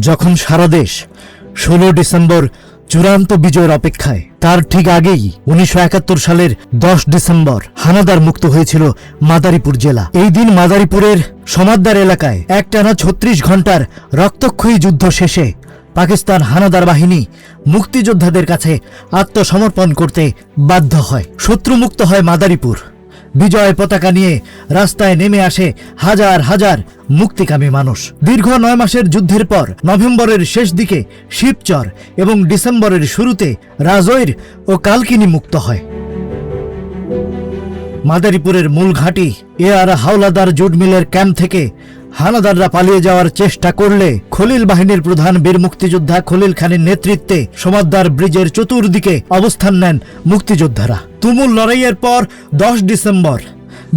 যখন সারা দেশ 16 ডিসেম্বর চূড়ান্ত বিজয়ের অপেক্ষায়, তার ঠিক আগেই 1971 সালের 10 ডিসেম্বর হানাদার মুক্ত হয়েছিল মাদারীপুর জেলা। এই দিন মাদারীপুরের সমাদদার এলাকায় একটানা 36 ঘণ্টার রক্তক্ষয়ী যুদ্ধ শেষে পাকিস্তান হানাদার বাহিনী মুক্তিযোদ্ধাদের কাছে আত্মসমর্পণ করতে বাধ্য হয়। শত্রুমুক্ত হয় মাদারীপুর। বিজয় পতাকা নিয়ে রাস্তায় নেমে আসে হাজার হাজার মুক্তিকামী মানুষ। দীর্ঘ 9 মাসের যুদ্ধের পর নভেম্বরের শেষ দিকে শিবচর এবং ডিসেম্বরের শুরুতে রাজৈর ও কালকিনি মুক্ত হয়। মাদারীপুরের মূল ঘাঁটি এআর হাওলাদার জুট মিলের ক্যাম্প থেকে হানাদাররা পালিয়ে যাওয়ার চেষ্টা করলে খলিল বাহিনীর প্রধান বীর মুক্তিযোদ্ধা খলিল খানের নেতৃত্বে সমাদদার ব্রিজের চতুর্দিকে অবস্থান নেন মুক্তিযোদ্ধারা। তুমুল লড়াইয়ের পর 10 ডিসেম্বর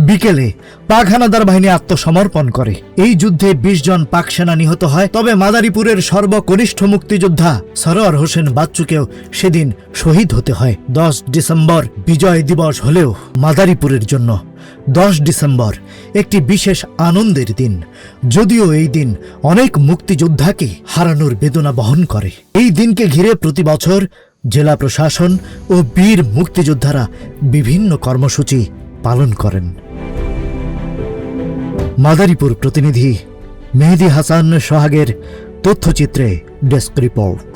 বিকেলে পাক হানাদার বাহিনী আত্মসমর্পণ করে। এই যুদ্ধে 20 জন পাক সেনা নিহত হয়। তবে মাদারীপুরের সর্বকনিষ্ঠ মুক্তিযোদ্ধা সরোয়ার হোসেন বাচ্চুকেও সেদিন শহীদ হতে হয়। 10 ডিসেম্বর বিজয় দিবস হলেও মাদারীপুরের জন্য 10 ডিসেম্বর একটি বিশেষ আনন্দের দিন, যদিও এই দিন অনেক মুক্তিযোদ্ধাকে হারানোর বেদনা বহন করে। এই দিনকে ঘিরে প্রতি বছর জেলা প্রশাসন ও বীর মুক্তিযোদ্ধারা বিভিন্ন কর্মসূচি পালন করেন। মাদারীপুর প্রতিনিধি মেহেদি হাসান সোহাগের তথ্যচিত্রে ডেস্ক রিপোর্ট।